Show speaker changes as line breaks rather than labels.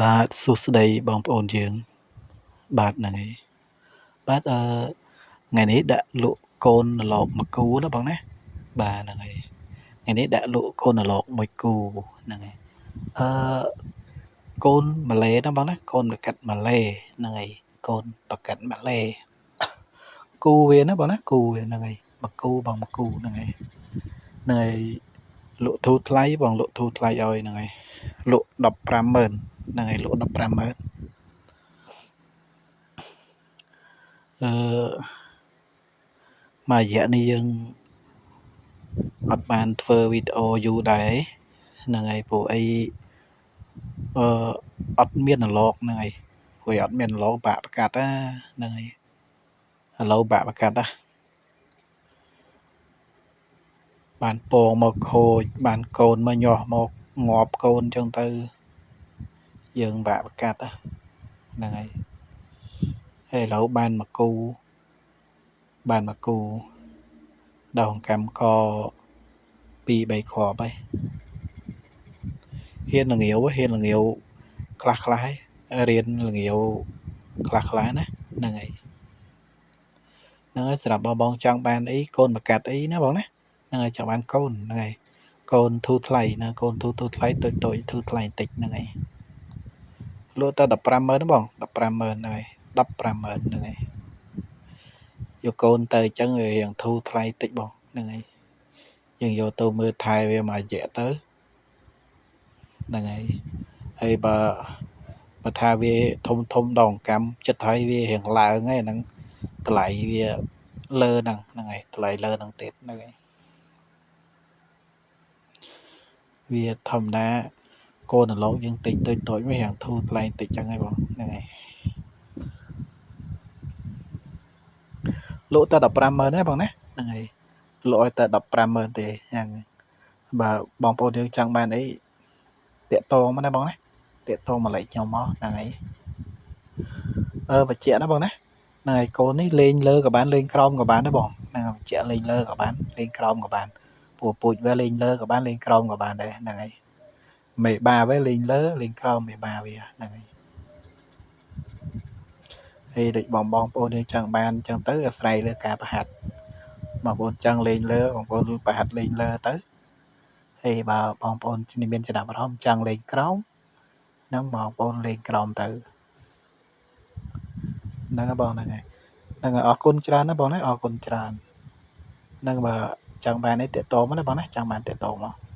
បាទសួស្តីបងប្អូនយើងបាទហ្នឹងហើយបាទថ្ងៃនេះដាក់លក់កូនត្រឡោកមួយគូណាបងណាបាទហ្នឹងហើយថ្ងៃនេះដាក់លក់កូនត្រឡោកមួយគូហ្នឹងហើយអឺកូនម៉ាឡេណាបងណាកូនប្រកាត់ម៉ាឡេហ្នឹងហើយកូនប្រកាត់ម៉ាឡេគូវាណាបងណាគូវាហ្នឹងហើយមួយគូបងមួយគូហ្នឹងហើយហ្នឹងហើយលក់ធូរថ្លៃបងលក់ធូរថ្លៃឲ្យហ្នឹងហើយលក់150000ហ្នឹងហើយលក់150000អឺមួយរយៈនេះយើងអត់បានធ្វើវីដេអូយូរដែរហ្នឹងហើយព្រោះអីអឺអត់មានអាឡកហ្នឹងហើយព្រោះអត់មានអាឡកបាក់ប្រកាត់ណាហ្នឹងហើយឥឡូវបាក់ប្រកាត់ណាបានពងមកខូចបានកូនមកញាស់មកងាប់កូនអញ្ចឹងទៅយើងបាក់ប្រកាត់ហ្នឹងហើយឥឡូវបានមកគូដងកម្មក2 3គ្រាប់ហើយហ៊ានល្ងាវខ្លះហើយរៀនល្ងាវខ្លះណាហ្នឹងហើយសម្រាប់បងចង់បានអីកូនប្រកាត់អីណាបងណាហ្នឹងហើយចង់បានកូនហ្នឹងហើយកូនធូរថ្លៃណាកូនធូរថ្លៃតូចធូរថ្លៃបន្តិចហ្នឹងហើយលក់តែ150000ណាបង150000ហ្នឹងហើយ150000ហ្នឹងហើយយកកូនទៅអញ្ចឹងវារៀងធូរថ្លៃតិចបងហ្នឹងហើយយើងយកទៅមើលថែវាមួយរយៈទៅហ្នឹងហើយបើថាវាធំដងកម្មចិត្តហើយវារៀងឡើងហើយហ្នឹងតម្លៃវាលើហ្នឹងហើយតម្លៃលើហ្នឹងទៀតហ្នឹងហើយវាធម្មតាកូនត្រឡោកយើងទិញតូចវារៀងធូរថ្លៃតិចចឹងហើយបងហ្នឹងហើយលក់តែ150000ណាបងណាហ្នឹងហើយលក់ឲ្យតែ150000ទេហ្នឹងបើបងប្អូនយើងចង់បានអីតាក់ទងមកណាបងណាតាក់ទងមកលេខខ្ញុំមកហ្នឹងហើយបញ្ជាក់ណាបងណាហ្នឹងហើយកូននេះលេងលើក៏បានលេងក្រោមក៏បានដែរបងហ្នឹងបញ្ជាក់លេងលើក៏បានលេងក្រោមក៏បានព្រោះពូជវាលេងលើក៏បានលេងក្រោមក៏បានដែរហ្នឹងហើយមេបាវាលេងលើលេងក្រោមមេបាវាហ្នឹងហើយដូចបងប្អូនយើងចង់បានអញ្ចឹងទៅអាស្រ័យលើការប្រហាត់បងប្អូនចង់លេងលើបងប្អូនប្រហាត់លេងលើទៅហើយបើបងប្អូនមានចំណាប់អារម្មណ៍ចង់លេងក្រោមហ្នឹងបងប្អូនលេងក្រោមទៅហ្នឹងបងហ្នឹងហើយហ្នឹងអរគុណច្រើនណាបងណាអរគុណច្រើនហ្នឹងបើចង់បាននេះតាក់ទងមកណាបងណាចង់បានតាក់ទងមក